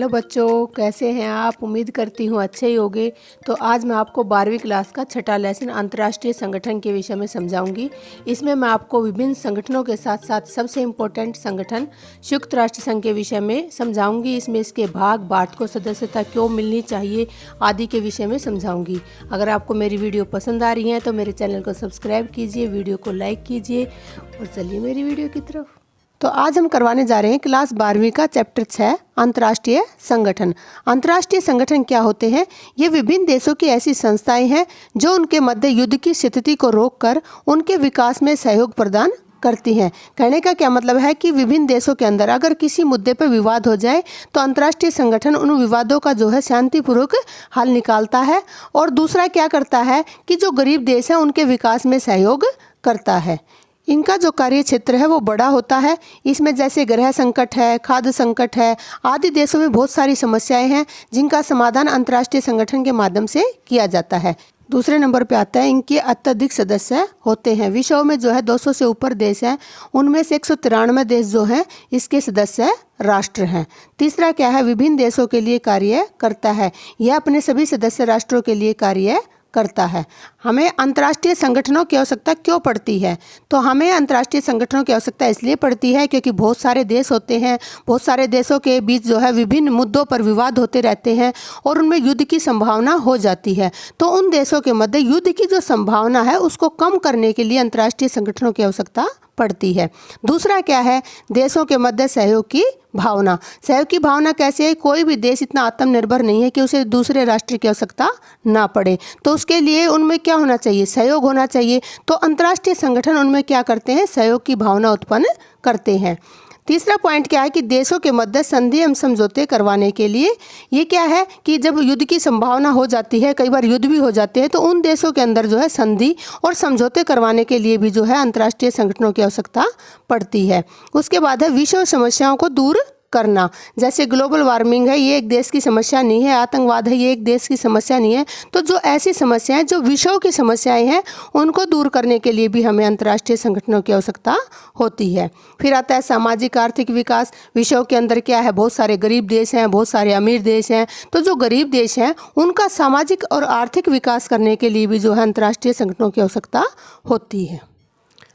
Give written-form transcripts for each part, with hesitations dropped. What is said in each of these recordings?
बच्चों, कैसे हैं आप? उम्मीद करती हूँ अच्छे ही होंगे। तो आज मैं आपको 12वीं क्लास का छठा लेसन अंतर्राष्ट्रीय संगठन के विषय में समझाऊंगी। इसमें मैं आपको विभिन्न संगठनों के साथ साथ सबसे इम्पोर्टेंट संगठन संयुक्त राष्ट्र संघ के विषय में समझाऊंगी। इसमें इसके भाग, भारत को सदस्यता क्यों मिलनी चाहिए आदि के विषय में समझाऊंगी। अगर आपको मेरी वीडियो पसंद आ रही है तो मेरे चैनल को सब्सक्राइब कीजिए, वीडियो को लाइक कीजिए और चलिए मेरी वीडियो की तरफ। तो आज हम करवाने जा रहे हैं क्लास 12वीं का चैप्टर 6 अंतर्राष्ट्रीय संगठन। अंतर्राष्ट्रीय संगठन क्या होते हैं? ये विभिन्न देशों की ऐसी संस्थाएं हैं जो उनके मध्य युद्ध की स्थिति को रोककर उनके विकास में सहयोग प्रदान करती हैं। कहने का क्या मतलब है कि विभिन्न देशों के अंदर अगर किसी मुद्दे पर विवाद हो जाए तो अंतर्राष्ट्रीय संगठन उन विवादों का जो है शांतिपूर्वक हल निकालता है। और दूसरा क्या करता है कि जो गरीब देश हैं उनके विकास में सहयोग करता है। इनका जो कार्य क्षेत्र है वो बड़ा होता है। इसमें जैसे गृह संकट है, खाद्य संकट है आदि देशों में बहुत सारी समस्याएं हैं जिनका समाधान अंतर्राष्ट्रीय संगठन के माध्यम से किया जाता है। दूसरे नंबर पे आता है इनके अत्यधिक सदस्य होते हैं। विश्व में जो है 200 से ऊपर देश हैं, उनमें से 193 देश जो हैं इसके सदस्य राष्ट्र हैं। तीसरा क्या है? विभिन्न देशों के लिए कार्य करता है। यह अपने सभी सदस्य राष्ट्रों के लिए कार्य करता है। हमें अंतर्राष्ट्रीय संगठनों की आवश्यकता क्यों पड़ती है? तो हमें अंतर्राष्ट्रीय संगठनों की आवश्यकता इसलिए पड़ती है क्योंकि बहुत सारे देश होते हैं, बहुत सारे देशों के बीच जो है विभिन्न मुद्दों पर विवाद होते रहते हैं और उनमें युद्ध की संभावना हो जाती है। तो उन देशों के मध्य युद्ध की जो संभावना है उसको कम करने के लिए अंतर्राष्ट्रीय संगठनों की आवश्यकता पड़ती है। दूसरा क्या है? देशों के मध्य सहयोग की भावना। सहयोग की भावना कैसे है? कोई भी देश इतना आत्मनिर्भर नहीं है कि उसे दूसरे राष्ट्र की आवश्यकता ना पड़े, तो उसके लिए उनमें क्या होना चाहिए? सहयोग होना चाहिए। तो अंतर्राष्ट्रीय संगठन उनमें क्या करते हैं? सहयोग की भावना उत्पन्न करते हैं। तीसरा पॉइंट क्या है कि देशों के मध्य संधि एवं समझौते करवाने के लिए ये क्या है कि जब युद्ध की संभावना हो जाती है, कई बार युद्ध भी हो जाते हैं, तो उन देशों के अंदर जो है संधि और समझौते करवाने के लिए भी जो है अंतर्राष्ट्रीय संगठनों की आवश्यकता पड़ती है। उसके बाद है विश्व समस्याओं को दूर करना। जैसे ग्लोबल वार्मिंग है, ये एक देश की समस्या नहीं है। आतंकवाद है, ये एक देश की समस्या नहीं है। तो जो ऐसी समस्याएं जो विश्व की समस्याएं हैं उनको दूर करने के लिए भी हमें अंतर्राष्ट्रीय संगठनों की आवश्यकता होती है। फिर आता है सामाजिक आर्थिक विकास। विश्व के अंदर क्या है? बहुत सारे गरीब देश हैं, बहुत सारे अमीर देश हैं। तो जो गरीब देश हैं उनका सामाजिक और आर्थिक विकास करने के लिए भी जो है अंतर्राष्ट्रीय संगठनों की आवश्यकता होती है।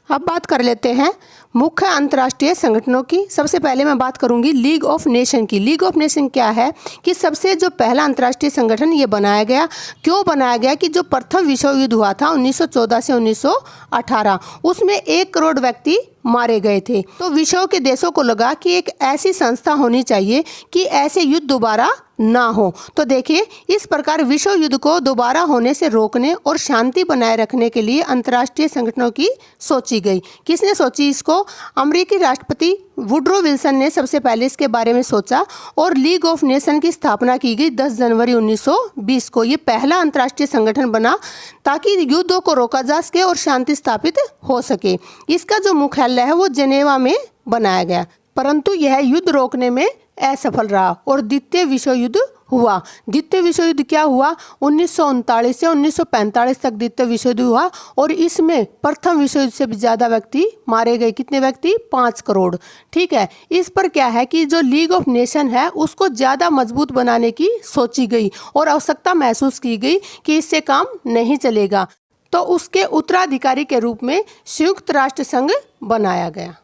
अब बात कर लेते हैं मुख्य अंतर्राष्ट्रीय संगठनों की। सबसे पहले मैं बात करूंगी लीग ऑफ नेशन की। लीग ऑफ नेशन क्या है कि सबसे जो पहला अंतर्राष्ट्रीय संगठन ये बनाया गया, क्यों बनाया गया कि जो प्रथम विश्व युद्ध हुआ था 1914 से 1918, उसमें 1 करोड़ व्यक्ति मारे गए थे। तो विश्व के देशों को लगा कि एक ऐसी संस्था होनी चाहिए कि ऐसे युद्ध दोबारा ना हो। तो देखिए, इस प्रकार विश्व युद्ध को दोबारा होने से रोकने और शांति बनाए रखने के लिए अंतर्राष्ट्रीय संगठनों की सोची गई। किसने सोची इसको? अमेरिकी राष्ट्रपति वुड्रो विल्सन ने सबसे पहले इसके बारे में सोचा और लीग ऑफ नेशन की स्थापना की गई 10 जनवरी 1920 को। ये पहला अंतर्राष्ट्रीय संगठन बना ताकि युद्धों को रोका जा सके और शांति स्थापित हो सके। इसका जो मुख्यालय है वो जेनेवा में बनाया गया, परंतु यह युद्ध रोकने में असफल रहा और द्वितीय विश्व युद्ध हुआ। द्वितीय विश्व युद्ध क्या हुआ? 1939 से 1945 तक द्वितीय विश्व युद्ध हुआ और इसमें प्रथम विश्व युद्ध से भी ज़्यादा व्यक्ति मारे गए। कितने व्यक्ति? 5 करोड़। ठीक है। इस पर क्या है कि जो लीग ऑफ नेशन है उसको ज़्यादा मजबूत बनाने की सोची गई और आवश्यकता महसूस की गई कि इससे काम नहीं चलेगा, तो उसके उत्तराधिकारी के रूप में संयुक्त राष्ट्र संघ बनाया गया।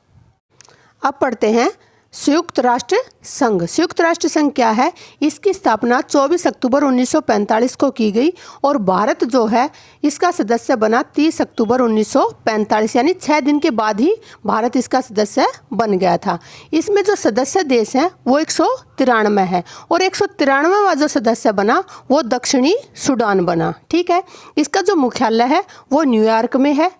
अब पढ़ते हैं संयुक्त राष्ट्र संघ। संयुक्त राष्ट्र संघ क्या है? इसकी स्थापना 24 अक्टूबर 1945 को की गई और भारत जो है इसका सदस्य बना 30 अक्टूबर 1945, यानी 6 दिन के बाद ही भारत इसका सदस्य बन गया था। इसमें जो सदस्य देश हैं वो 193 है और 193वां जो सदस्य बना वो दक्षिणी सूडान बना। ठीक है। इसका जो मुख्यालय है वो न्यूयॉर्क में है।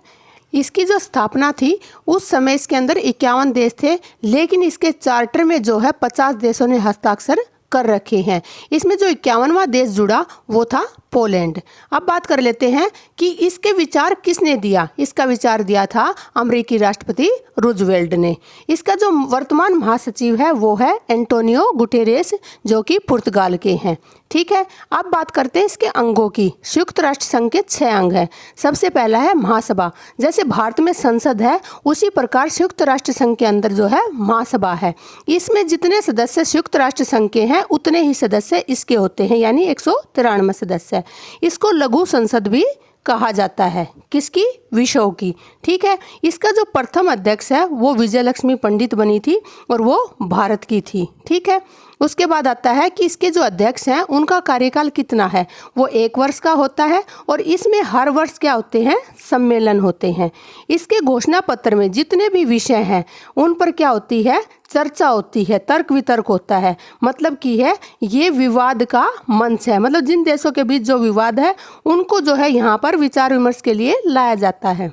इसकी जो स्थापना थी उस समय इसके अंदर 51 देश थे, लेकिन इसके चार्टर में जो है 50 देशों ने हस्ताक्षर कर रखे हैं। इसमें जो 51वां देश जुड़ा वो था पोलैंड। अब बात कर लेते हैं कि इसके विचार किसने दिया। इसका विचार दिया था अमेरिकी राष्ट्रपति रूजवेल्ट ने। इसका जो वर्तमान महासचिव है वो है एंटोनियो गुटेरेस, जो कि पुर्तगाल के हैं। ठीक है, अब बात करते हैं इसके अंगों की। संयुक्त राष्ट्र संघ के 6 अंग हैं। सबसे पहला है महासभा। जैसे भारत में संसद है उसी प्रकार संयुक्त राष्ट्र संघ के अंदर जो है महासभा है। इसमें जितने सदस्य संयुक्त राष्ट्र संघ के हैं उतने ही सदस्य इसके होते हैं, यानी 193 सदस्य। इसको लघु संसद भी कहा जाता है। किसकी? विश्व की। ठीक है, इसका जो प्रथम अध्यक्ष है वो विजयलक्ष्मी पंडित बनी थी और वो भारत की थी। ठीक है, उसके बाद आता है कि इसके जो अध्यक्ष हैं उनका कार्यकाल कितना है, वो 1 वर्ष का होता है और इसमें हर वर्ष क्या होते हैं, सम्मेलन होते हैं। इसके घोषणा पत्र में जितने भी विषय हैं उन पर क्या होती है, चर्चा होती है, तर्क वितर्क होता है। मतलब कि है ये विवाद का मंच है। मतलब जिन देशों के बीच जो विवाद है उनको जो है यहाँ पर विचार विमर्श के लिए लाया जाता है।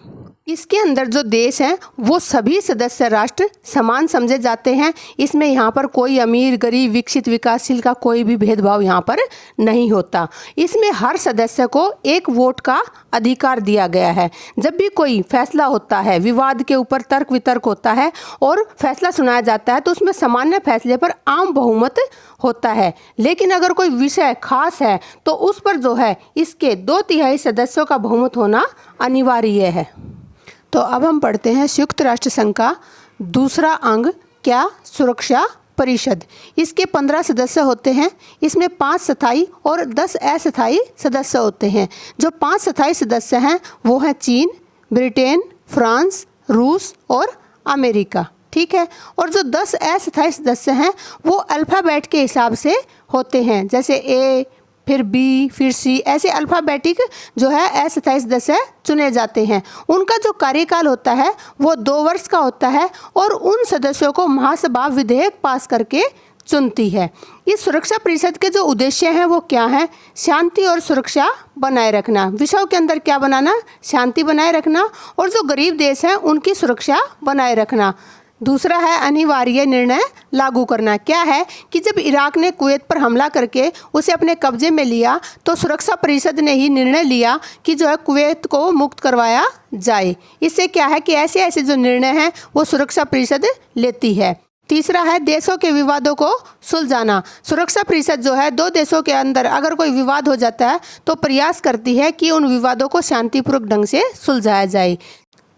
इसके अंदर जो देश हैं वो सभी सदस्य राष्ट्र समान समझे जाते हैं। इसमें यहाँ पर कोई अमीर गरीब विकसित विकासशील का कोई भी भेदभाव यहाँ पर नहीं होता। इसमें हर सदस्य को 1 वोट का अधिकार दिया गया है। जब भी कोई फैसला होता है, विवाद के ऊपर तर्क वितर्क होता है और फैसला सुनाया जाता है तो उसमें सामान्य फैसले पर आम बहुमत होता है। लेकिन अगर कोई विषय खास है तो उस पर जो है इसके 2/3 सदस्यों का बहुमत होना अनिवार्य है। तो अब हम पढ़ते हैं संयुक्त राष्ट्र संघ का दूसरा अंग क्या, सुरक्षा परिषद। इसके 15 सदस्य होते हैं। इसमें 5 स्थायी और 10 अस्थायी सदस्य होते हैं। जो 5 स्थायी सदस्य हैं वो हैं चीन, ब्रिटेन, फ्रांस, रूस और अमेरिका। ठीक है, और जो 10 अस्थायी सदस्य हैं वो अल्फ़ाबेट के हिसाब से होते हैं। जैसे ए, फिर बी, फिर सी, ऐसे अल्फ़ाबेटिक जो है अस्थायी सदस्य चुने जाते हैं। उनका जो कार्यकाल होता है वो 2 वर्ष का होता है और उन सदस्यों को महासभा विधेयक पास करके चुनती है। इस सुरक्षा परिषद के जो उद्देश्य हैं वो क्या हैं? शांति और सुरक्षा बनाए रखना। विश्व के अंदर क्या बनाना? शांति बनाए रखना और जो गरीब देश हैं उनकी सुरक्षा बनाए रखना। दूसरा है अनिवार्य निर्णय लागू करना। क्या है कि जब इराक ने कुवैत पर हमला करके उसे अपने कब्जे में लिया तो सुरक्षा परिषद ने ही निर्णय लिया कि जो है कुवैत को मुक्त करवाया जाए। इससे क्या है कि ऐसे ऐसे जो निर्णय हैं वो सुरक्षा परिषद लेती है। तीसरा है देशों के विवादों को सुलझाना। सुरक्षा परिषद जो है 2 देशों के अंदर अगर कोई विवाद हो जाता है तो प्रयास करती है कि उन विवादों को शांतिपूर्वक ढंग से सुलझाया जाए।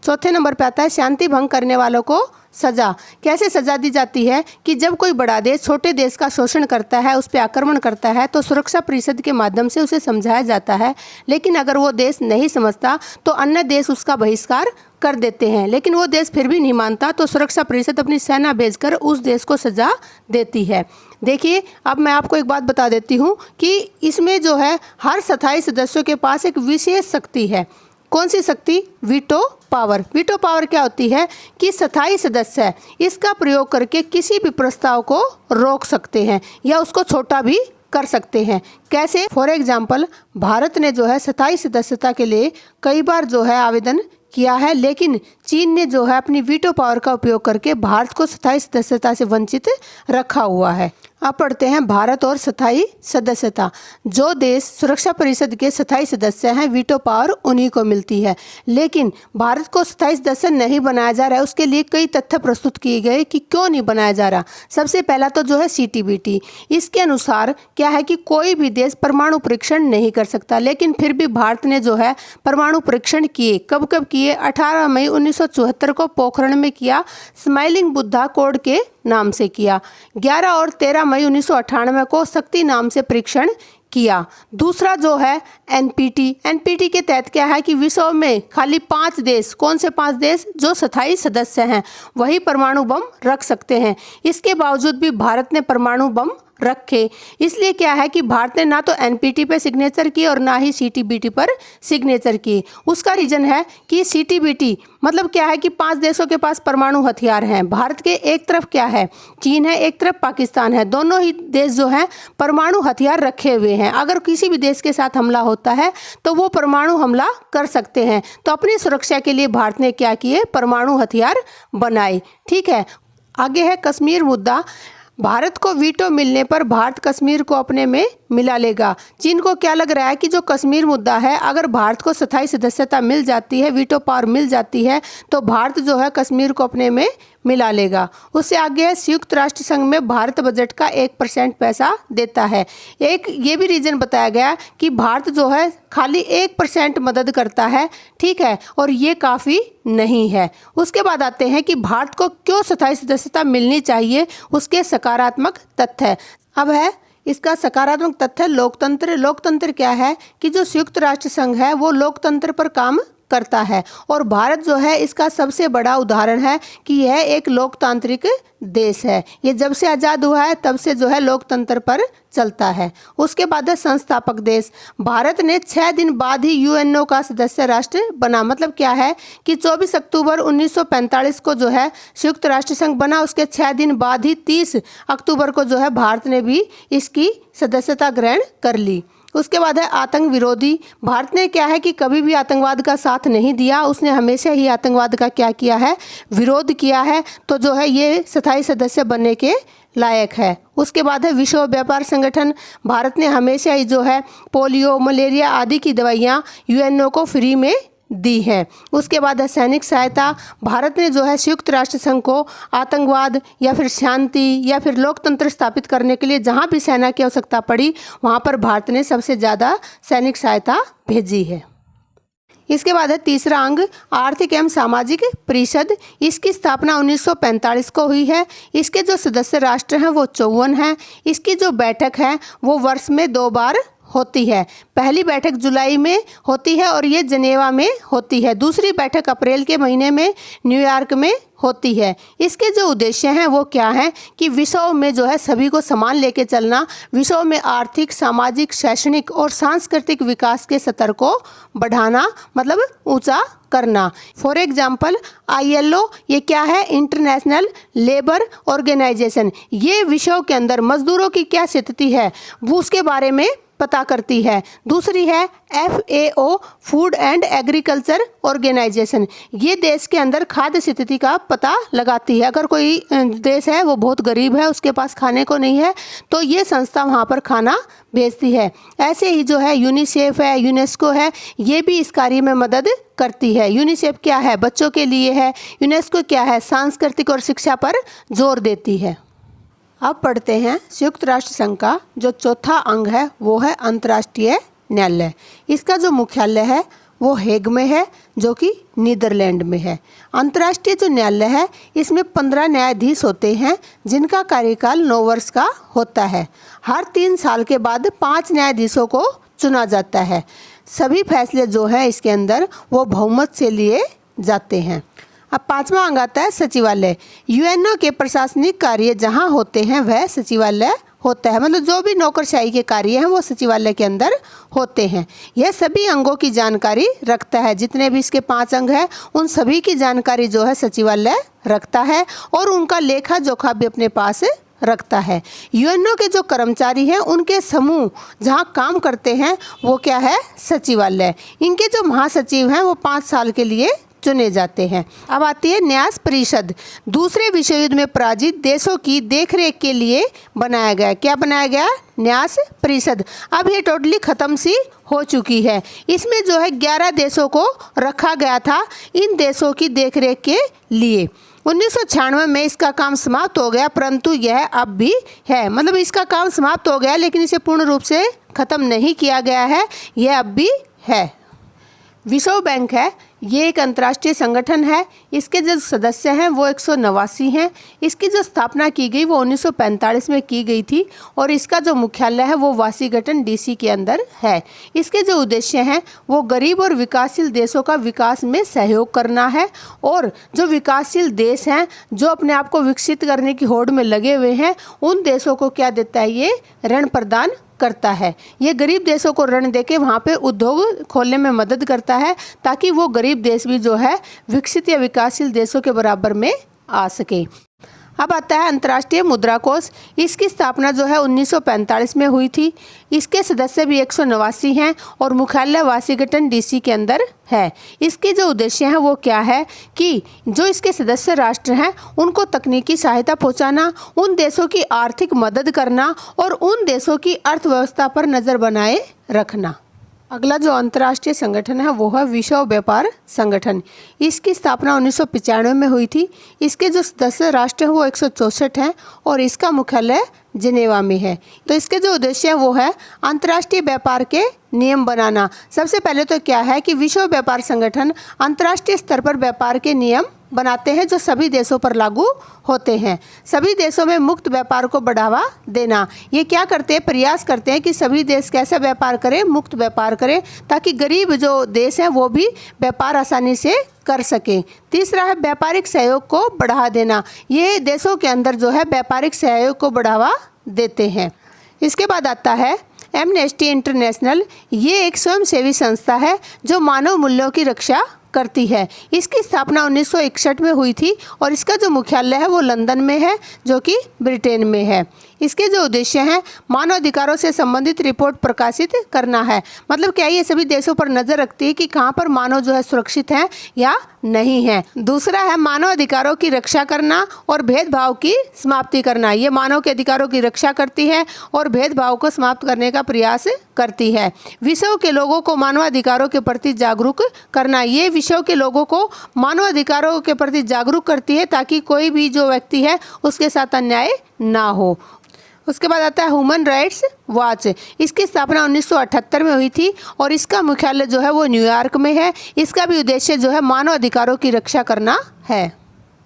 चौथे नंबर पे आता है शांति भंग करने वालों को सजा। कैसे सजा दी जाती है कि जब कोई बड़ा देश छोटे देश का शोषण करता है, उस पर आक्रमण करता है तो सुरक्षा परिषद के माध्यम से उसे समझाया जाता है। लेकिन अगर वो देश नहीं समझता तो अन्य देश उसका बहिष्कार कर देते हैं। लेकिन वो देश फिर भी नहीं मानता तो सुरक्षा परिषद अपनी सेना भेजकर उस देश को सजा देती है। देखिए, अब मैं आपको एक बात बता देती हूँ कि इसमें जो है हर स्थायी सदस्यों के पास एक विशेष शक्ति है। कौन सी शक्ति? Veto power. वीटो पावर क्या होती है कि स्थायी सदस्य इसका प्रयोग करके किसी भी प्रस्ताव को रोक सकते हैं या उसको छोटा भी कर सकते हैं। कैसे? फॉर एग्जाम्पल भारत ने जो है स्थायी सदस्यता के लिए कई बार जो है आवेदन किया है, लेकिन चीन ने जो है अपनी वीटो पावर का उपयोग करके भारत को स्थायी सदस्यता से वंचित रखा हुआ है। अब पढ़ते हैं भारत और स्थायी सदस्यता। जो देश सुरक्षा परिषद के स्थायी सदस्य हैं वीटो पावर उन्हीं को मिलती है। लेकिन भारत को स्थायी सदस्य नहीं बनाया जा रहा है, उसके लिए कई तथ्य प्रस्तुत किए गए कि क्यों नहीं बनाया जा रहा। सबसे पहला तो जो है CTBT। इसके अनुसार क्या है कि कोई भी देश परमाणु परीक्षण नहीं कर सकता, लेकिन फिर भी भारत ने जो है परमाणु परीक्षण किए। कब कब किए? 18 मई 1974 को पोखरण में किया, स्माइलिंग बुद्धा कोड के नाम से किया। 11 और 13 मई 1998 को शक्ति नाम से परीक्षण किया। दूसरा जो है NPT के तहत क्या है कि विश्व में खाली 5 देश, कौन से 5 देश? जो स्थायी सदस्य हैं वही परमाणु बम रख सकते हैं। इसके बावजूद भी भारत ने परमाणु बम रखे। इसलिए क्या है कि भारत ने ना तो NPT पे सिग्नेचर की और ना ही CTBT पर सिग्नेचर की। उसका रीजन है कि CTBT मतलब क्या है कि 5 देशों के पास परमाणु हथियार हैं। भारत के एक तरफ क्या है? चीन है, एक तरफ पाकिस्तान है। दोनों ही देश जो हैं परमाणु हथियार रखे हुए हैं। अगर किसी भी देश के साथ हमला होता है तो वो परमाणु हमला कर सकते हैं। तो अपनी सुरक्षा के लिए भारत ने क्या किए? परमाणु हथियार बनाए। ठीक है, आगे है कश्मीर मुद्दा। भारत को वीटो मिलने पर भारत कश्मीर को अपने में मिला लेगा। चीन को क्या लग रहा है कि जो कश्मीर मुद्दा है, अगर भारत को स्थायी सदस्यता मिल जाती है, वीटो पावर मिल जाती है, तो भारत जो है कश्मीर को अपने में मिला लेगा। उससे आगे है संयुक्त राष्ट्र संघ में भारत बजट का 1% पैसा देता है। एक ये भी रीजन बताया गया कि भारत जो है खाली 1% मदद करता है, ठीक है, और ये काफ़ी नहीं है। उसके बाद आते हैं कि भारत को क्यों स्थायी सदस्यता मिलनी चाहिए, उसके सकारात्मक तथ्य। अब है इसका सकारात्मक तथ्य लोकतंत्र। लोकतंत्र क्या है कि जो संयुक्त राष्ट्र संघ है वो लोकतंत्र पर काम करता है, और भारत जो है इसका सबसे बड़ा उदाहरण है कि यह एक लोकतांत्रिक देश है। ये जब से आज़ाद हुआ है तब से जो है लोकतंत्र पर चलता है। उसके बाद है संस्थापक देश। भारत ने 6 दिन बाद ही यूएनओ का सदस्य राष्ट्र बना। मतलब क्या है कि 24 अक्टूबर 1945 को जो है संयुक्त राष्ट्र संघ बना, उसके 6 दिन बाद ही 30 अक्टूबर को जो है भारत ने भी इसकी सदस्यता ग्रहण कर ली। उसके बाद है आतंक विरोधी। भारत ने क्या है कि कभी भी आतंकवाद का साथ नहीं दिया, उसने हमेशा ही आतंकवाद का क्या किया है, विरोध किया है, तो जो है ये स्थायी सदस्य बनने के लायक है। उसके बाद है विश्व व्यापार संगठन। भारत ने हमेशा ही जो है पोलियो, मलेरिया आदि की दवाइयाँ यूएनओ को फ्री में दी हैं। उसके बाद है सैनिक सहायता। भारत ने जो है संयुक्त राष्ट्र संघ को आतंकवाद या फिर शांति या फिर लोकतंत्र स्थापित करने के लिए जहाँ भी सेना की आवश्यकता पड़ी वहाँ पर भारत ने सबसे ज़्यादा सैनिक सहायता भेजी है। इसके बाद है तीसरा अंग आर्थिक एवं सामाजिक परिषद। इसकी स्थापना 1945 को हुई है। इसके जो सदस्य राष्ट्र हैं वो 54 हैं। इसकी जो बैठक है वो वर्ष में 2 बार होती है। पहली बैठक जुलाई में होती है और ये जनेवा में होती है। दूसरी बैठक अप्रैल के महीने में न्यूयॉर्क में होती है। इसके जो उद्देश्य हैं वो क्या हैं कि विश्व में जो है सभी को समान लेके चलना, विश्व में आर्थिक, सामाजिक, शैक्षणिक और सांस्कृतिक विकास के स्तर को बढ़ाना, मतलब ऊंचा करना। फॉर एग्जाम्पल ILO ये क्या है, इंटरनेशनल लेबर ऑर्गेनाइजेशन। ये विश्व के अंदर मजदूरों की क्या स्थिति है वो उसके बारे में पता करती है। दूसरी है FAO food and agriculture organization. ये देश के अंदर खाद्य स्थिति का पता लगाती है। अगर कोई देश है वो बहुत गरीब है, उसके पास खाने को नहीं है, तो ये संस्था वहाँ पर खाना भेजती है। ऐसे ही जो है यूनिसेफ है, यूनेस्को है, ये भी इस कार्य में मदद करती है। यूनिसेफ क्या है, बच्चों के लिए है। यूनेस्को क्या है, सांस्कृतिक और शिक्षा पर जोर देती है। अब पढ़ते हैं संयुक्त राष्ट्र संघ का जो चौथा अंग है वो है अंतर्राष्ट्रीय न्यायालय। इसका जो मुख्यालय है वो हेग में है, जो कि नीदरलैंड में है। अंतर्राष्ट्रीय जो न्यायालय है इसमें 15 न्यायाधीश होते हैं जिनका कार्यकाल 9 वर्ष का होता है। हर 3 साल के बाद 5 न्यायाधीशों को चुना जाता है। सभी फैसले जो हैं इसके अंदर वो बहुमत से लिए जाते हैं। अब 5वां अंग आता है सचिवालय। यूएनओ के प्रशासनिक कार्य जहाँ होते हैं वह सचिवालय होता है। मतलब जो भी नौकरशाही के कार्य हैं वो सचिवालय के अंदर होते हैं। यह सभी अंगों की जानकारी रखता है। जितने भी इसके 5 अंग हैं उन सभी की जानकारी जो है सचिवालय रखता है और उनका लेखा जोखा भी अपने पास रखता है। यूएनओ के जो कर्मचारी हैं उनके समूह जहाँ काम करते हैं वो क्या है, सचिवालय। इनके जो महासचिव हैं वो 5 साल के लिए चुने जाते हैं। अब आती है न्यास परिषद। दूसरे विश्व युद्ध में पराजित देशों की देखरेख के लिए बनाया गया। क्या बनाया गया, न्यास परिषद। अब ये टोटली ख़त्म सी हो चुकी है। इसमें जो है 11 देशों को रखा गया था इन देशों की देखरेख के लिए। 1996 में इसका काम समाप्त हो गया, परंतु यह अब भी है। मतलब इसका काम समाप्त हो गया लेकिन इसे पूर्ण रूप से ख़त्म नहीं किया गया है, यह अब भी है। विश्व बैंक है, ये एक अंतर्राष्ट्रीय संगठन है। इसके जो सदस्य हैं वो 189 हैं। इसकी जो स्थापना की गई वो 1945 में की गई थी और इसका जो मुख्यालय है वो वाशिंगटन DC के अंदर है। इसके जो उद्देश्य हैं वो गरीब और विकासशील देशों का विकास में सहयोग करना है और जो विकासशील देश हैं जो अपने आप को विकसित करने की होड़ में लगे हुए हैं उन देशों को क्या देता है, ये ऋण प्रदान करता है। ये गरीब देशों को ऋण देके वहाँ पे उद्योग खोलने में मदद करता है ताकि वो गरीब देश भी जो है विकसित या विकासशील देशों के बराबर में आ सके। अब आता है अंतर्राष्ट्रीय मुद्रा कोष। इसकी स्थापना जो है 1945 में हुई थी। इसके सदस्य भी 189 हैं और मुख्यालय वाशिंगटन डीसी के अंदर है। इसके जो उद्देश्य हैं वो क्या है कि जो इसके सदस्य राष्ट्र हैं उनको तकनीकी सहायता पहुंचाना, उन देशों की आर्थिक मदद करना और उन देशों की अर्थव्यवस्था पर नज़र बनाए रखना। अगला जो अंतर्राष्ट्रीय संगठन है वो है विश्व व्यापार संगठन। इसकी स्थापना 1995 में हुई थी। इसके जो सदस्य राष्ट्र हैं वो 164 हैं और इसका मुख्यालय जिनेवा में है। तो इसके जो उद्देश्य है वो है अंतर्राष्ट्रीय व्यापार के नियम बनाना। सबसे पहले तो क्या है कि विश्व व्यापार संगठन अंतर्राष्ट्रीय स्तर पर व्यापार के नियम बनाते हैं जो सभी देशों पर लागू होते हैं। सभी देशों में मुक्त व्यापार को बढ़ावा देना। ये क्या करते हैं, प्रयास करते हैं कि सभी देश कैसे व्यापार करें, मुक्त व्यापार करें, ताकि गरीब जो देश हैं वो भी व्यापार आसानी से कर सकें। तीसरा है व्यापारिक सहयोग को बढ़ा देना। ये देशों के अंदर जो है व्यापारिक सहयोग को बढ़ावा देते हैं। इसके बाद आता है एमनेस्टी इंटरनेशनल। ये एक स्वयंसेवी संस्था है जो मानव मूल्यों की रक्षा करती है। इसकी स्थापना 1961 में हुई थी और इसका जो मुख्यालय है वो लंदन में है जो कि ब्रिटेन में है। इसके जो उद्देश्य हैं मानव अधिकारों से संबंधित रिपोर्ट प्रकाशित करना है। मतलब क्या ये सभी देशों पर नज़र रखती है कि कहाँ पर मानव जो है सुरक्षित हैं या नहीं है। दूसरा है मानव अधिकारों की रक्षा करना और भेदभाव की समाप्ति करना। ये मानव के अधिकारों की रक्षा करती है और भेदभाव को समाप्त करने का प्रयास करती है। विश्व के लोगों को मानव अधिकारों के प्रति जागरूक करना। ये विश्व के लोगों को मानव अधिकारों के प्रति जागरूक करती है ताकि कोई भी जो व्यक्ति है उसके साथ अन्याय ना हो। उसके बाद आता है ह्यूमन राइट्स वॉच। इसकी स्थापना 1978 में हुई थी और इसका मुख्यालय जो है वो न्यूयॉर्क में है। इसका भी उद्देश्य जो है मानव अधिकारों की रक्षा करना है।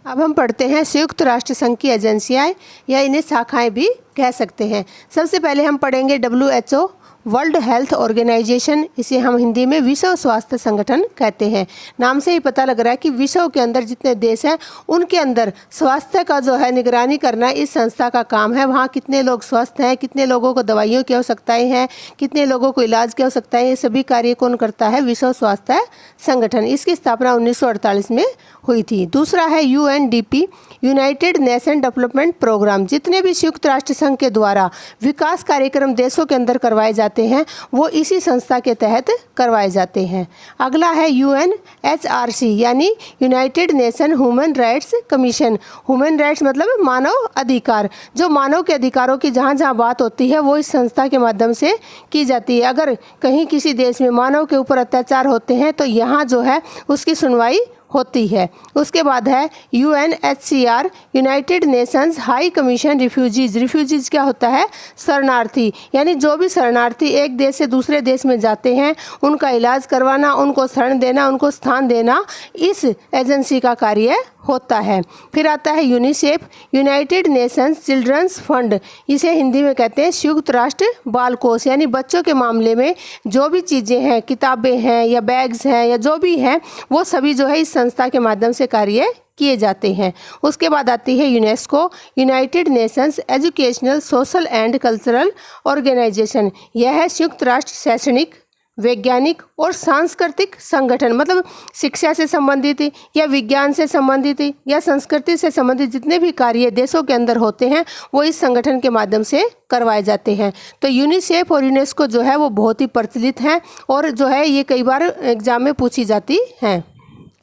अब हम पढ़ते हैं संयुक्त राष्ट्र संघ की एजेंसियाँ या इन्हें शाखाएं भी कह सकते हैं। सबसे पहले हम पढ़ेंगे WHO वर्ल्ड हेल्थ ऑर्गेनाइजेशन। इसे हम हिंदी में विश्व स्वास्थ्य संगठन कहते हैं। नाम से ही पता लग रहा है कि विश्व के अंदर जितने देश हैं उनके अंदर स्वास्थ्य का जो है निगरानी करना इस संस्था का काम है। वहाँ कितने लोग स्वस्थ हैं, कितने लोगों को दवाइयों की आवश्यकताएं हैं, कितने लोगों को इलाज की आवश्यकताएं, ये सभी कार्य कौन करता है, विश्व स्वास्थ्य संगठन। इसकी स्थापना 1948 में हुई थी। दूसरा है UNDP United Nation Development Programme. जितने भी संयुक्त राष्ट्र संघ के द्वारा विकास कार्यक्रम देशों के अंदर करवाए जाते हैं वो इसी संस्था के तहत करवाए जाते हैं। अगला है UNHRC यानी United nation human rights commission. Human rights मतलब मानव अधिकार। जो मानव के अधिकारों की जहाँ जहाँ बात होती है वो इस संस्था के माध्यम से की जाती है। अगर कहीं किसी देश में मानव के ऊपर अत्याचार होते हैं तो यहाँ जो है उसकी सुनवाई होती है। उसके बाद है UNHCR United Nations high commission refugees. Refugees क्या होता है, शरणार्थी। यानी जो भी शरणार्थी एक देश से दूसरे देश में जाते हैं उनका इलाज करवाना, उनको शरण देना, उनको स्थान देना इस एजेंसी का कार्य होता है। फिर आता है UNICEF United Nations Children's Fund. इसे हिंदी में कहते हैं संयुक्त राष्ट्र बाल कोष। यानी बच्चों के मामले में जो भी चीज़ें हैं, किताबें हैं या बैग्स हैं या जो भी हैं वो सभी जो है इस संस्था के माध्यम से कार्य किए जाते हैं। उसके बाद आती है UNESCO United Nations Educational Social and Cultural Organization. यह है संयुक्त राष्ट्र शैक्षणिक वैज्ञानिक और सांस्कृतिक संगठन। मतलब शिक्षा से संबंधित या विज्ञान से संबंधित या संस्कृति से संबंधित जितने भी कार्य देशों के अंदर होते हैं वो इस संगठन के माध्यम से करवाए जाते हैं। तो यूनिसेफ और यूनेस्को जो है वो बहुत ही प्रचलित हैं और जो है ये कई बार एग्जाम में पूछी जाती हैं।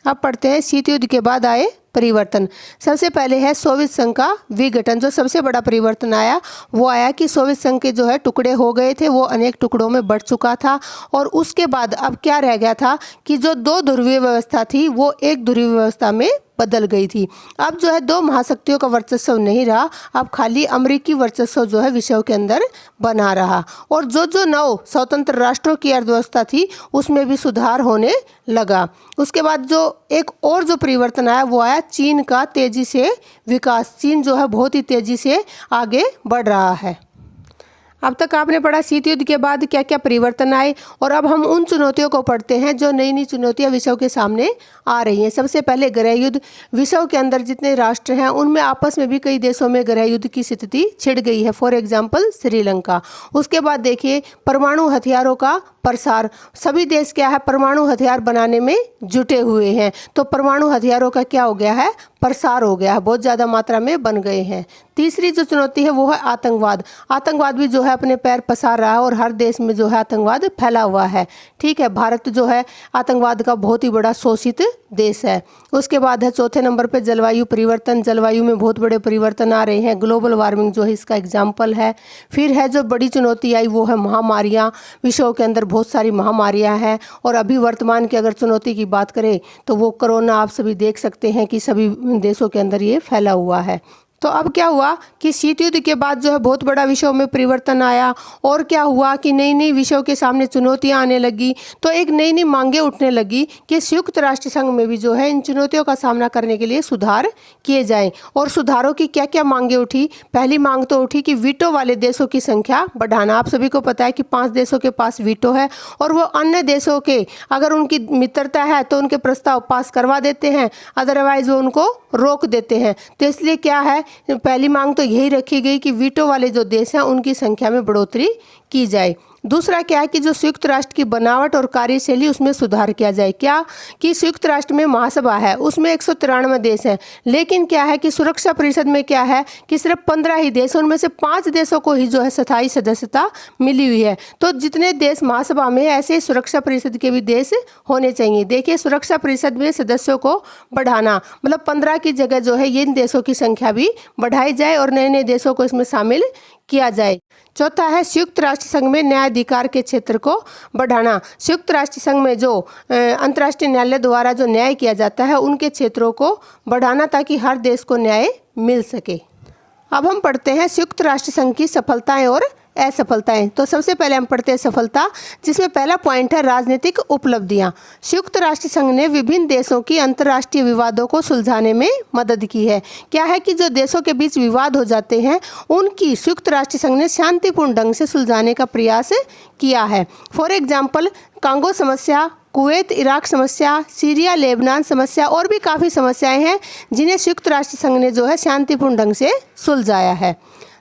अब पढ़ते हैं शीत युद्ध के बाद आए परिवर्तन। सबसे पहले है सोवियत संघ का विघटन। जो सबसे बड़ा परिवर्तन आया वो आया कि सोवियत संघ के जो है टुकड़े हो गए थे, वो अनेक टुकड़ों में बढ़ चुका था और उसके बाद अब क्या रह गया था कि जो दो ध्रुवीय व्यवस्था थी वो एक ध्रुवीय व्यवस्था में बदल गई थी। अब जो है दो महाशक्तियों का वर्चस्व नहीं रहा, अब खाली अमेरिकी वर्चस्व जो है विश्व के अंदर बना रहा और जो नौ स्वतंत्र राष्ट्रों की अर्थव्यवस्था थी उसमें भी सुधार होने लगा। उसके बाद जो एक और जो परिवर्तन आया वो आया चीन का तेजी से विकास। चीन जो है बहुत ही तेजी से आगे बढ़ रहा है। अब तक आपने पढ़ा शीत युद्ध के बाद क्या क्या परिवर्तन आए और अब हम उन चुनौतियों को पढ़ते हैं जो नई नई चुनौतियां विश्व के सामने आ रही हैं। सबसे पहले गृह युद्ध। विश्व के अंदर जितने राष्ट्र हैं उनमें आपस में भी कई देशों में गृह युद्ध की स्थिति छिड़ गई है, फॉर एग्जाम्पल श्रीलंका। उसके बाद देखिए परमाणु हथियारों का प्रसार। सभी देश क्या है, परमाणु हथियार बनाने में जुटे हुए हैं। तो परमाणु हथियारों का क्या हो गया है, प्रसार हो गया है, बहुत ज़्यादा मात्रा में बन गए हैं। तीसरी जो चुनौती है वो है आतंकवाद। आतंकवाद भी जो है अपने पैर पसार रहा है और हर देश में जो है आतंकवाद फैला हुआ है। ठीक है, भारत जो है आतंकवाद का बहुत ही बड़ा शोषित देश है। उसके बाद है चौथे नंबर पे जलवायु परिवर्तन। जलवायु में बहुत बड़े परिवर्तन आ रहे हैं, ग्लोबल वार्मिंग जो है इसका एग्जाम्पल है। फिर है जो बड़ी चुनौती आई वो है महामारियाँ। विश्व के अंदर बहुत सारी महामारियाँ हैं और अभी वर्तमान की अगर चुनौती की बात करें तो वो कोरोना, आप सभी देख सकते हैं कि सभी देशों के अंदर ये फैला हुआ है। तो अब क्या हुआ कि शीत युद्ध के बाद जो है बहुत बड़ा विश्व में परिवर्तन आया और क्या हुआ कि नई नई विश्व के सामने चुनौतियां आने लगी। तो एक नई नई मांगे उठने लगी कि संयुक्त राष्ट्र संघ में भी जो है इन चुनौतियों का सामना करने के लिए सुधार किए जाएं। और सुधारों की क्या क्या मांगे उठी। पहली मांग तो उठी कि वीटो वाले देशों की संख्या बढ़ाना। आप सभी को पता है कि 5 देशों के पास वीटो है और वो अन्य देशों के अगर उनकी मित्रता है तो उनके प्रस्ताव पास करवा देते हैं, अदरवाइज वो उनको रोक देते हैं। तो इसलिए क्या है, पहली मांग तो यही रखी गई कि वीटो वाले जो देश हैं उनकी संख्या में बढ़ोतरी की जाए। दूसरा क्या है कि जो संयुक्त राष्ट्र की बनावट और कार्यशैली उसमें सुधार किया जाए। क्या कि संयुक्त राष्ट्र में महासभा है, उसमें 193 देश हैं, लेकिन क्या है कि सुरक्षा परिषद में क्या है कि सिर्फ 15 ही देश, उनमें से 5 देशों को ही जो है स्थायी सदस्यता मिली हुई है। तो जितने देश महासभा में ऐसे ही सुरक्षा परिषद के भी देश होने चाहिए। देखिए, सुरक्षा परिषद में सदस्यों को बढ़ाना मतलब 15 की जगह जो है इन देशों की संख्या भी बढ़ाई जाए और नए नए देशों को इसमें शामिल किया जाए। चौथा है संयुक्त राष्ट्र संघ में न्यायाधिकार के क्षेत्र को बढ़ाना। संयुक्त राष्ट्र संघ में जो अंतर्राष्ट्रीय न्यायालय द्वारा जो न्याय किया जाता है उनके क्षेत्रों को बढ़ाना ताकि हर देश को न्याय मिल सके। अब हम पढ़ते हैं संयुक्त राष्ट्र संघ की सफलताएं और असफलताएं। तो सबसे पहले हम पढ़ते हैं सफलता, जिसमें पहला पॉइंट है राजनीतिक उपलब्धियां। संयुक्त राष्ट्र संघ ने विभिन्न देशों की अंतर्राष्ट्रीय विवादों को सुलझाने में मदद की है। क्या है कि जो देशों के बीच विवाद हो जाते हैं उनकी संयुक्त राष्ट्र संघ ने शांतिपूर्ण ढंग से सुलझाने का प्रयास किया है। फॉर एग्जाम्पल, कांगो समस्या, कुवैत इराक समस्या, सीरिया लेबनान समस्या और भी काफ़ी समस्याएं हैं जिन्हें संयुक्त राष्ट्र संघ ने जो है शांतिपूर्ण ढंग से सुलझाया है।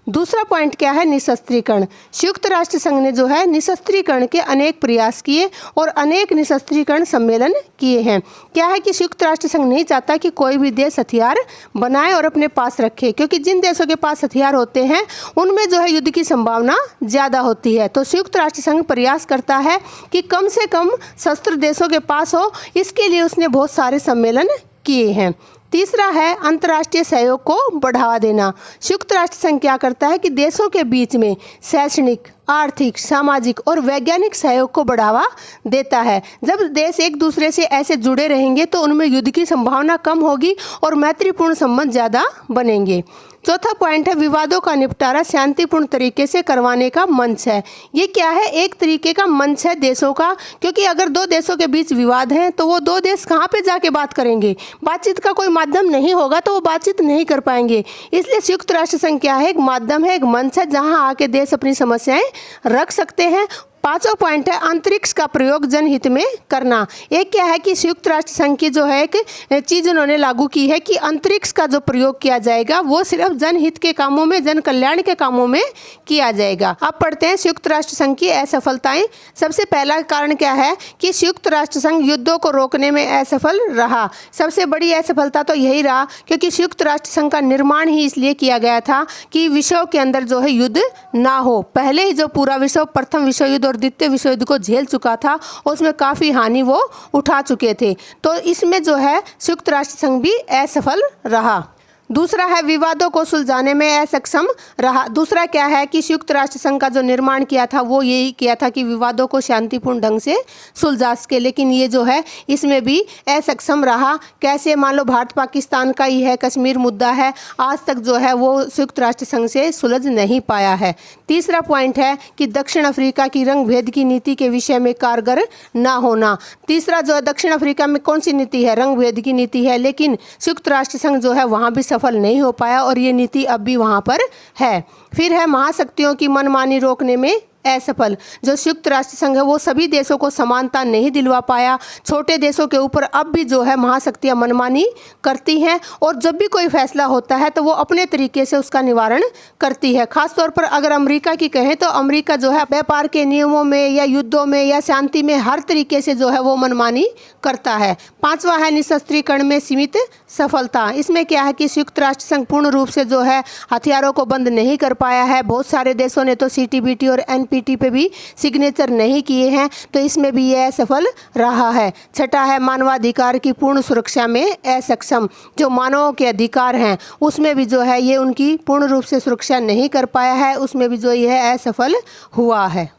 दूसरा पॉइंट क्या है, निशस्त्रीकरण। संयुक्त राष्ट्र संघ ने जो है निशस्त्रीकरण के अनेक प्रयास किए और अनेक निशस्त्रीकरण सम्मेलन किए हैं। क्या है कि संयुक्त राष्ट्र संघ नहीं चाहता कि कोई भी देश हथियार बनाए और अपने पास रखे, क्योंकि जिन देशों के पास हथियार होते हैं उनमें जो है युद्ध की संभावना ज़्यादा होती है। तो संयुक्त राष्ट्र संघ प्रयास करता है कि कम से कम शस्त्र देशों के पास हो, इसके लिए उसने बहुत सारे सम्मेलन किए हैं। तीसरा है अंतर्राष्ट्रीय सहयोग को बढ़ावा देना। संयुक्त राष्ट्र संघ क्या करता है कि देशों के बीच में शैक्षणिक, आर्थिक, सामाजिक और वैज्ञानिक सहयोग को बढ़ावा देता है। जब देश एक दूसरे से ऐसे जुड़े रहेंगे तो उनमें युद्ध की संभावना कम होगी और मैत्रीपूर्ण संबंध ज़्यादा बनेंगे। चौथा पॉइंट है विवादों का निपटारा शांतिपूर्ण तरीके से करवाने का मंच है। ये क्या है, एक तरीके का मंच है देशों का, क्योंकि अगर दो देशों के बीच विवाद है तो वो दो देश कहाँ पे जाके बात करेंगे, बातचीत का कोई माध्यम नहीं होगा तो वो बातचीत नहीं कर पाएंगे। इसलिए संयुक्त राष्ट्र संघ क्या है, एक माध्यम है, एक मंच है जहाँ आके देश अपनी समस्याएं रख सकते हैं। पांचवा पॉइंट है अंतरिक्ष का प्रयोग जनहित में करना। एक क्या है कि संयुक्त राष्ट्र संघ की जो है एक चीज़ उन्होंने लागू की है कि अंतरिक्ष का जो प्रयोग किया जाएगा वो सिर्फ जनहित के कामों में, जन कल्याण के कामों में किया जाएगा। अब पढ़ते हैं संयुक्त राष्ट्र संघ की असफलताएं। सबसे पहला कारण क्या है कि संयुक्त राष्ट्र संघ युद्धों को रोकने में असफल रहा। सबसे बड़ी असफलता तो यही रहा क्योंकि संयुक्त राष्ट्र संघ का निर्माण ही इसलिए किया गया था कि विश्व के अंदर जो है युद्ध ना हो। पहले ही जो पूरा विश्व प्रथम विश्व युद्ध और द्वितीय विश्व युद्ध को झेल चुका था और उसमें काफ़ी हानि वो उठा चुके थे, तो इसमें जो है संयुक्त राष्ट्र संघ भी असफल रहा। दूसरा है विवादों को सुलझाने में असक्षम रहा। दूसरा क्या है कि संयुक्त राष्ट्र संघ का जो निर्माण किया था वो यही किया था कि विवादों को शांतिपूर्ण ढंग से सुलझा सके, लेकिन ये जो है इसमें भी असक्षम रहा। कैसे, मान लो भारत पाकिस्तान का ही है, कश्मीर मुद्दा है, आज तक जो है वो संयुक्त राष्ट्र संघ से सुलझ नहीं पाया है। तीसरा पॉइंट है कि दक्षिण अफ्रीका की रंग भेद की नीति के विषय में कारगर ना होना। तीसरा जो है दक्षिण अफ्रीका में कौन सी नीति है, रंग भेद की नीति है, लेकिन संयुक्त राष्ट्र संघ जो है वहाँ भी सफल नहीं हो पाया और ये नीति अब भी वहाँ पर है। फिर है महाशक्तियों की मनमानी रोकने में असफल। जो संयुक्त राष्ट्र संघ है वो सभी देशों को समानता नहीं दिलवा पाया। छोटे देशों के ऊपर अब भी जो है महाशक्तियां मनमानी करती हैं और जब भी कोई फैसला होता है तो वो अपने तरीके से उसका निवारण करती है। खासतौर पर अगर अमेरिका की कहें तो अमेरिका जो है व्यापार के नियमों में या युद्धों में या शांति में हर तरीके से जो है वो मनमानी करता है। पांचवा है निशस्त्रीकरण में सीमित सफलता। इसमें क्या है कि संयुक्त राष्ट्र संघ पूर्ण रूप से जो है हथियारों को बंद नहीं कर पाया है। बहुत सारे देशों ने तो CTBT और NPT पे भी सिग्नेचर नहीं किए हैं, तो इसमें भी यह असफल रहा है। छठा है मानवाधिकार की पूर्ण सुरक्षा में असक्षम। जो मानवों के अधिकार हैं उसमें भी जो है ये उनकी पूर्ण रूप से सुरक्षा नहीं कर पाया है, उसमें भी जो यह असफल हुआ है।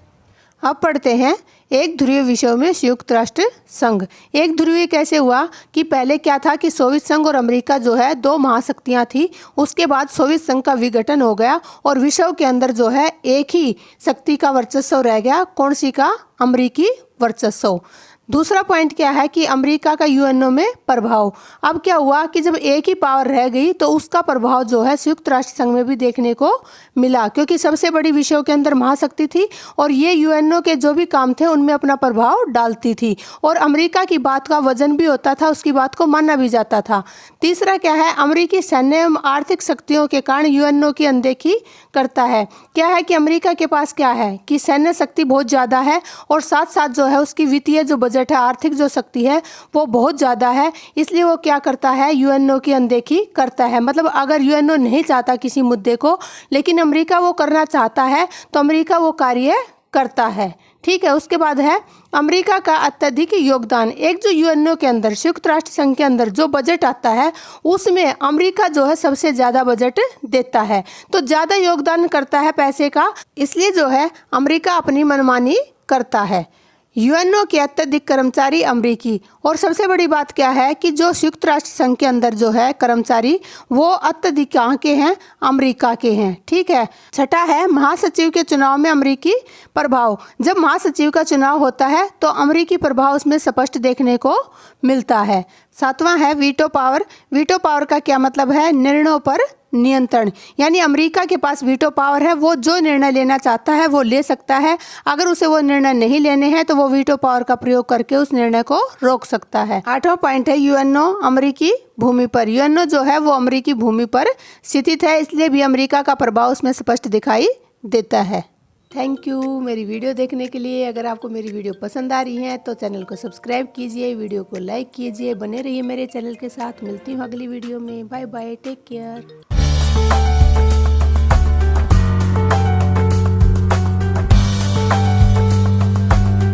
अब पढ़ते हैं एक ध्रुवीय विषयों में संयुक्त राष्ट्र संघ। एक ध्रुवीय कैसे हुआ कि पहले क्या था कि सोवियत संघ और अमेरिका जो है दो महाशक्तियां थी। उसके बाद सोवियत संघ का विघटन हो गया और विश्व के अंदर जो है एक ही शक्ति का वर्चस्व रह गया। कौन सी का? अमेरिकी वर्चस्व। दूसरा पॉइंट क्या है कि अमेरिका का UNO में प्रभाव। अब क्या हुआ कि जब एक ही पावर रह गई तो उसका प्रभाव जो है संयुक्त राष्ट्र संघ में भी देखने को मिला, क्योंकि सबसे बड़ी विश्व के अंदर महाशक्ति थी और ये UNO के जो भी काम थे उनमें अपना प्रभाव डालती थी और अमेरिका की बात का वजन भी होता था, उसकी बात को माना भी जाता था। तीसरा क्या है, अमेरिकी सैन्य एवं आर्थिक शक्तियों के कारण UNO की अनदेखी करता है। क्या है कि अमेरिका के पास क्या है कि सैन्य शक्ति बहुत ज़्यादा है और साथ साथ जो है उसकी वित्तीय जो बजट है, आर्थिक जो शक्ति है वो बहुत ज़्यादा है, इसलिए वो क्या करता है UNO की अनदेखी करता है। मतलब अगर UNO नहीं चाहता किसी मुद्दे को लेकिन अमेरिका वो करना चाहता है तो अमेरिका वो कार्य करता है। ठीक है। उसके बाद है अमेरिका का अत्यधिक योगदान। एक जो UNO के अंदर संयुक्त राष्ट्र संघ के अंदर जो बजट आता है उसमें अमेरिका जो है सबसे ज़्यादा बजट देता है, तो ज़्यादा योगदान करता है पैसे का, इसलिए जो है अमेरिका अपनी मनमानी करता है। UNO के अत्यधिक कर्मचारी अमेरिकी। और सबसे बड़ी बात क्या है कि जो संयुक्त राष्ट्र संघ के अंदर जो है कर्मचारी वो अत्यधिक कहाँ के हैं? अमेरिका के हैं। ठीक है। छठा है महासचिव के चुनाव में अमेरिकी प्रभाव। जब महासचिव का चुनाव होता है तो अमेरिकी प्रभाव उसमें स्पष्ट देखने को मिलता है। सातवां है वीटो पावर। वीटो पावर का क्या मतलब है? निर्णयों पर नियंत्रण। यानी अमेरिका के पास वीटो पावर है, वो जो निर्णय लेना चाहता है वो ले सकता है। अगर उसे वो निर्णय नहीं लेने हैं तो वो वीटो पावर का प्रयोग करके उस निर्णय को रोक सकता है। आठवां पॉइंट है UNO अमेरिकी भूमि पर। UNO जो है वो अमेरिकी भूमि पर स्थित है, इसलिए भी अमेरिका का प्रभाव उसमें स्पष्ट दिखाई देता है। थैंक यू मेरी वीडियो देखने के लिए। अगर आपको मेरी वीडियो पसंद आ रही है तो चैनल को सब्सक्राइब कीजिए, वीडियो को लाइक कीजिए, बने रहिए मेरे चैनल के साथ। मिलती हूँ अगली वीडियो में। Bye bye, take care.